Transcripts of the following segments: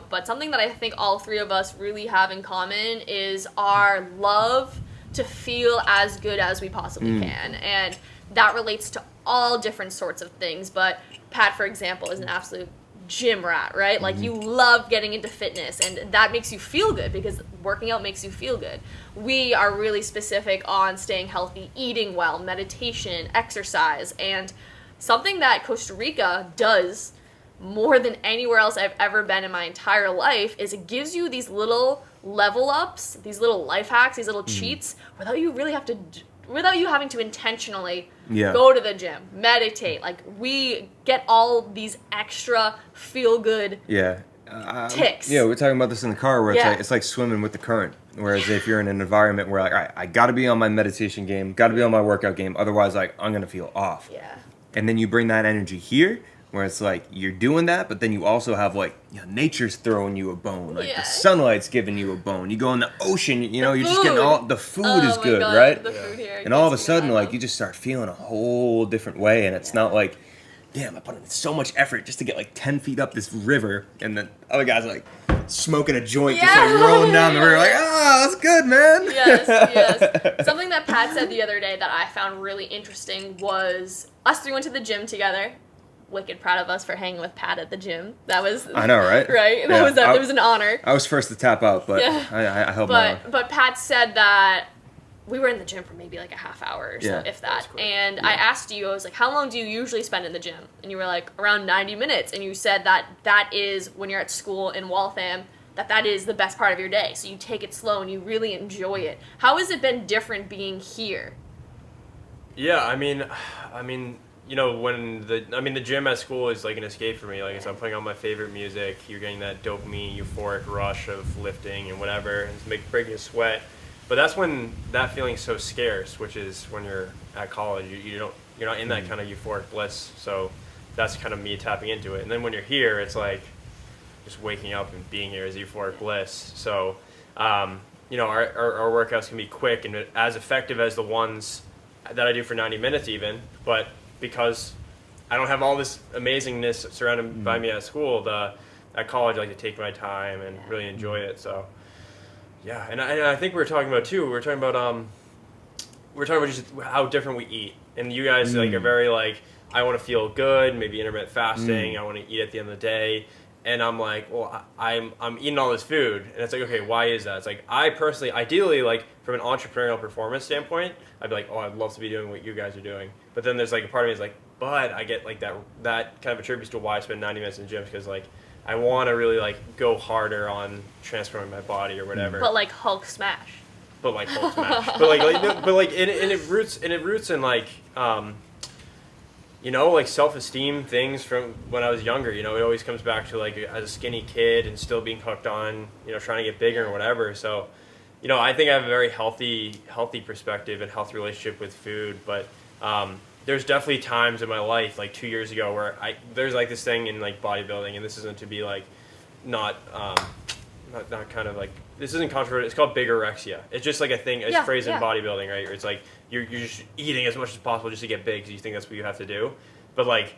But something that I think all three of us really have in common is our love to feel as good as we possibly can. And that relates to all different sorts of things. But Pat, for example, is an absolute gym rat, right? Like, you love getting into fitness, and that makes you feel good because working out makes you feel good. We are really specific on staying healthy, eating well, meditation, exercise, and something that Costa Rica does more than anywhere else I've ever been in my entire life is it gives you these little level ups, these little life hacks, these little cheats without you having to intentionally go to the gym, meditate. Like, we get all these extra feel good ticks. We're talking about this in the car where it's like swimming with the current. Whereas if you're in an environment where, like, all right, I got to be on my meditation game, got to be on my workout game, otherwise, like, I'm gonna feel off. Yeah. And then you bring that energy here, where it's like you're doing that, but then you also have, like, nature's throwing you a bone, like the sunlight's giving you a bone. You go in the ocean, you're just getting all the food is good, right? The food here, and all of a sudden, like, you just start feeling a whole different way, and it's not like, damn, I put in so much effort just to get like 10 feet up this river, and then other guys are like smoking a joint, just like rolling down the river, like, that's good, man. Yes. Something that Pat said the other day that I found really interesting was us three went to the gym together. Wicked proud of us for hanging with Pat at the gym. That was, I know, right? Right? That was an honor. I was first to tap out, but I helped out. But Pat said that we were in the gym for maybe like a half hour or so, if that. And I asked you, I was like, how long do you usually spend in the gym? And you were like, around 90 minutes. And you said that is, when you're at school in Waltham, that is the best part of your day. So you take it slow and you really enjoy it. How has it been different being here? Yeah, I mean, when the gym at school is like an escape for me. Like, so I'm putting on my favorite music. You're getting that dopamine, euphoric rush of lifting and whatever, and it's breaking you sweat. But that's when that feeling's so scarce, which is when you're at college. You're not in that kind of euphoric bliss. So that's kind of me tapping into it. And then when you're here, it's like just waking up and being here is euphoric bliss. So our workouts can be quick and as effective as the ones that I do for 90 minutes even, but because I don't have all this amazingness surrounded by me at school, at college I like to take my time and really enjoy it. So yeah, and I think we were talking about just how different we eat, and you guys like are very like, I want to feel good, maybe intermittent fasting, I want to eat at the end of the day. And I'm like, well, I'm eating all this food. And it's like, okay, why is that? It's like, I personally, ideally, like, from an entrepreneurial performance standpoint, I'd be like, oh, I'd love to be doing what you guys are doing. But then there's, like, a part of me is like, but I get, like, that kind of attributes to why I spend 90 minutes in the gym, because, like, I want to really, like, go harder on transforming my body or whatever. But, like, Hulk smash. But, it roots in, like, like self-esteem things from when I was younger. It always comes back to, like, as a skinny kid and still being hooked on, trying to get bigger and whatever. So, I think I have a very healthy perspective and healthy relationship with food. But there's definitely times in my life, like 2 years ago, where there's like this thing in like bodybuilding, and this isn't to be like not kind of like, this isn't controversial. It's called bigorexia. It's just like a thing, it's phrased in bodybuilding, right? Where it's like you're just eating as much as possible just to get big because you think that's what you have to do. But like,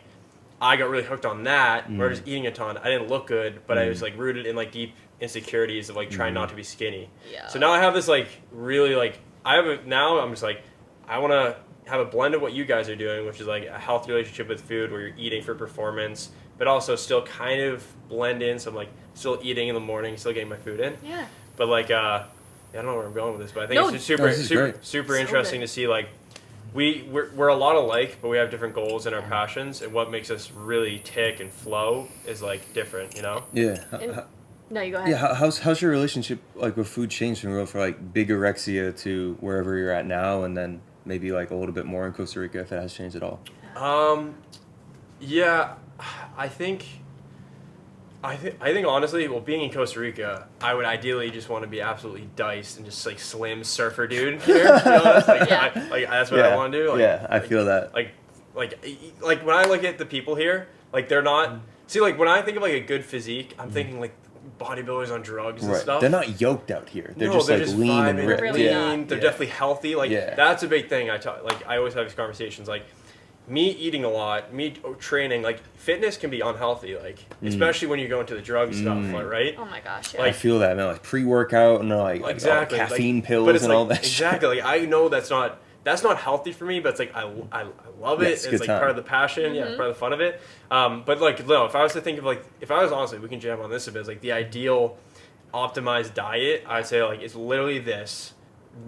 I got really hooked on that, where I was eating a ton. I didn't look good, but I was like rooted in like deep insecurities of like trying not to be skinny. Yeah. So now I have this like really like, now I'm just like, I want to have a blend of what you guys are doing, which is like a healthy relationship with food where you're eating for performance, but also still kind of blend in some like still eating in the morning, still getting my food in. Yeah. But like, I don't know where I'm going with this, but I think it's just super interesting to see like we're a lot alike, but we have different goals and our passions, and what makes us really tick and flow is like different, Yeah. No, you go ahead. Yeah, how's your relationship like with food changed from like bigorexia to wherever you're at now, and then maybe like a little bit more in Costa Rica, if it has changed at all? Yeah, I think honestly, well, being in Costa Rica, I would ideally just want to be absolutely diced and just like slim surfer dude here. That's what I want to do. Like, I feel that. Like when I look at the people here, like they're not. See, like when I think of like a good physique, I'm thinking like bodybuilders on drugs and stuff. They're not yoked out here. They're just lean and ripped. Really They're definitely healthy. Like that's a big thing. I always have these conversations. Like me eating a lot, me training, like fitness can be unhealthy, like especially when you go into the drug stuff, right? Oh my gosh, yeah. I feel that, man. Like pre-workout and like exactly all the caffeine like, pills and all that. Exactly. Like I know that's not healthy for me, but it's like I love it. Yeah, it's like time. part of the passion, part of the fun of it. But like no, if I was to think of like if I was honestly, we can jam on this a bit. It's like the ideal optimized diet, I'd say like it's literally this.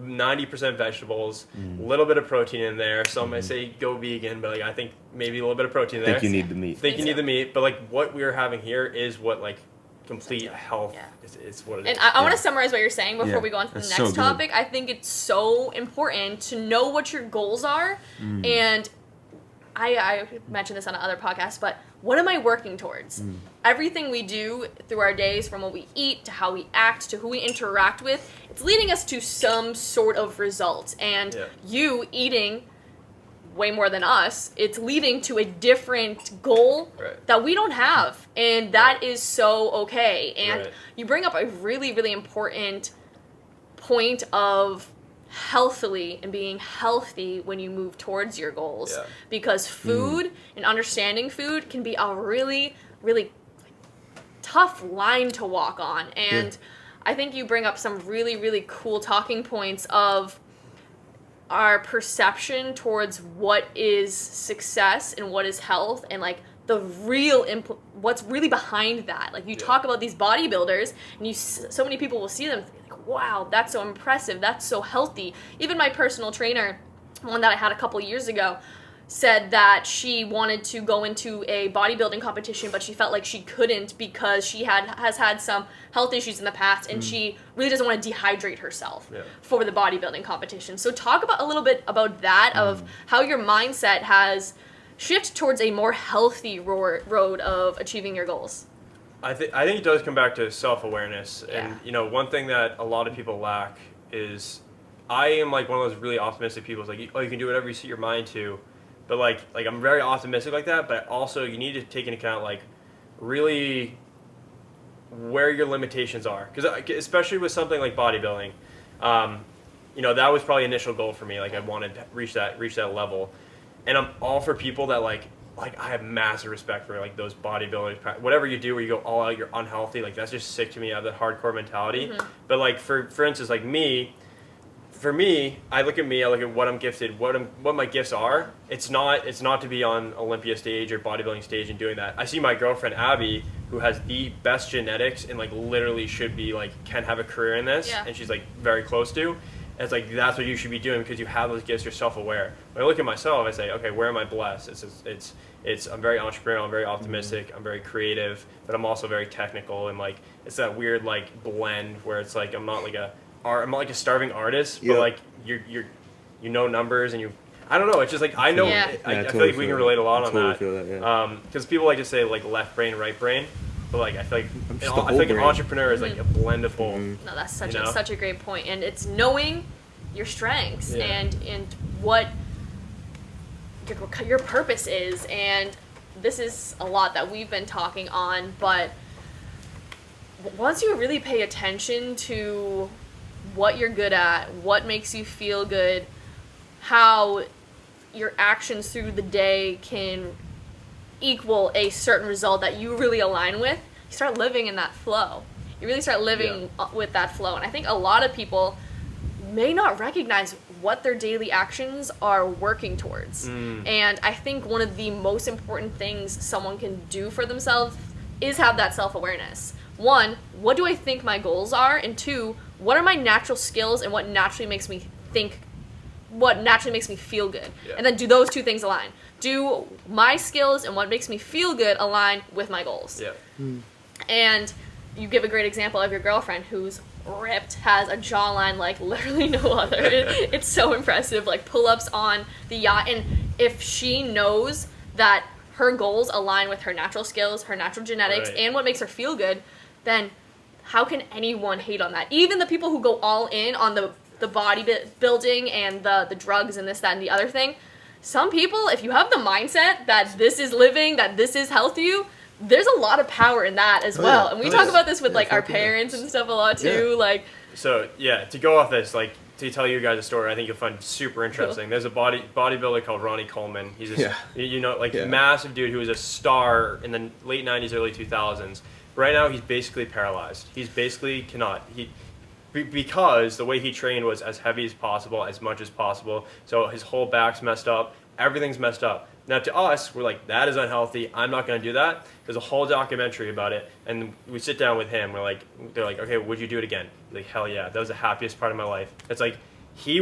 90% vegetables, a little bit of protein in there. Some might say go vegan, but like I think maybe a little bit of protein in there. I think you need the meat. You need the meat, but like what we're having here is what like complete health is what it is. And I want to summarize what you're saying before we go on to the next so topic. I think it's so important to know what your goals are, and I mentioned this on other podcasts, but what am I working towards? Everything we do through our days, from what we eat to how we act to who we interact with, it's leading us to some sort of result. And you eating way more than us, it's leading to a different goal that we don't have. And that is so okay. And you bring up a really, really important point of healthily and being healthy when you move towards your goals, because food and understanding food can be a really, really tough line to walk on. And I think you bring up some really, really cool talking points of our perception towards what is success and what is health, and like the real what's really behind that. Like you talk about these bodybuilders, and so many people will see them like, wow, that's so impressive, that's so healthy. Even my personal trainer, one that I had a couple years ago, said that she wanted to go into a bodybuilding competition, but she felt like she couldn't because she has had some health issues in the past, and she really doesn't want to dehydrate herself for the bodybuilding competition. So talk about a little bit about that, of how your mindset has shifted towards a more healthy road of achieving your goals. I think it does come back to self-awareness. And, you know, one thing that a lot of people lack is, I am like one of those really optimistic people. It's like, oh, you can do whatever you set your mind to. But like I'm very optimistic like that, but also you need to take into account like really where your limitations are. Because especially with something like bodybuilding, you know, that was probably an initial goal for me. Like I wanted to reach that level. And I'm all for people that like I have massive respect for like those bodybuilders. Whatever you do where you go all out, you're unhealthy. Like that's just sick to me. I have that hardcore mentality. But like for instance, like me, I look at what I'm gifted, what my gifts are. It's not to be on Olympia stage or bodybuilding stage and doing that. I see my girlfriend Abby, who has the best genetics and like literally should be like can have a career in this, and she's like very close to. And it's like that's what you should be doing because you have those gifts. You're self-aware. When I look at myself, I say, okay, where am I blessed? It's I'm very entrepreneurial. I'm very optimistic. I'm very creative, but I'm also very technical, and like it's that weird like blend where it's like I'm not like a starving artist, but like you know numbers and I don't know. It's just like I know. I feel like we can relate a lot on that. Because people like to say like left brain, right brain, but like I feel like an entrepreneur is like a blend of both. No, that's such a great point, and it's knowing your strengths and what your purpose is. And this is a lot that we've been talking on, but once you really pay attention to what you're good at, what makes you feel good, how your actions through the day can equal a certain result that you really align with, you start living in that flow. You really start living with that flow. And I think a lot of people may not recognize what their daily actions are working towards. And I think one of the most important things someone can do for themselves is have that self-awareness. One, what do I think my goals are? And two, what are my natural skills and what naturally makes me feel good? And then do those two things align? Do my skills and what makes me feel good align with my goals? And you give a great example of your girlfriend who's ripped, has a jawline like literally no other. It's so impressive, like pull-ups on the yacht. And if she knows that her goals align with her natural skills, her natural genetics, and what makes her feel good, then how can anyone hate on that? Even the people who go all in on the bodybuilding and the drugs and this, that, and the other thing, some people, if you have the mindset that this is living, that this is healthy, there's a lot of power in that as well. And we talk about this with like our parents and stuff a lot too. Like, so to go off this, like to tell you guys a story I think you'll find super interesting. Cool. There's a bodybuilder called Ronnie Coleman. He's a massive dude who was a star in the late 90s, early 2000s. Right now, he's basically paralyzed. He's basically cannot. Because the way he trained was as heavy as possible, as much as possible. So his whole back's messed up. Everything's messed up. Now to us, we're like, that is unhealthy. I'm not going to do that. There's a whole documentary about it. And we sit down with him. They're like, okay, would you do it again? He's like, hell yeah. That was the happiest part of my life. It's like, he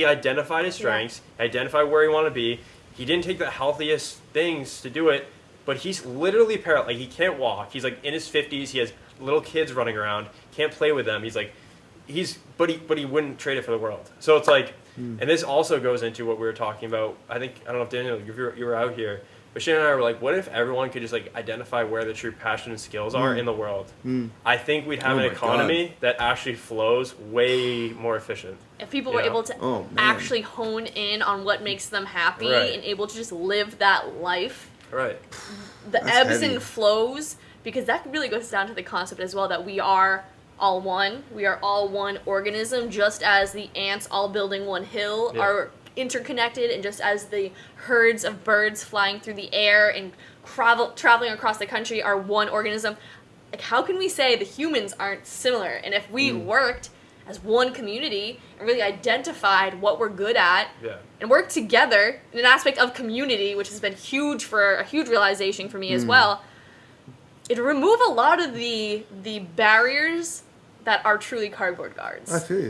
identified his strengths, identified where he wanted to be. He didn't take the healthiest things to do it, but he's literally paralyzed. Like, he can't walk. He's like in his 50s. He has little kids running around. Can't play with them. But he wouldn't trade it for the world. So it's like, and this also goes into what we were talking about. I don't know if Daniel, you were out here, but Shannon and I were like, what if everyone could just like identify where the true passion and skills are in the world? I think we'd have an economy that actually flows way more efficient. If people were able to actually hone in on what makes them happy and able to just live that life. Right. That's ebbs and flows, because that really goes down to the concept as well that we are all one. We are all one organism, just as the ants all building one hill are interconnected, and just as the herds of birds flying through the air and traveling across the country are one organism. Like, how can we say the humans aren't similar? And if we worked as one community and really identified what we're good at and worked together in an aspect of community, which has been a huge realization for me as well, it'd remove a lot of the barriers that are truly cardboard guards. I feel you.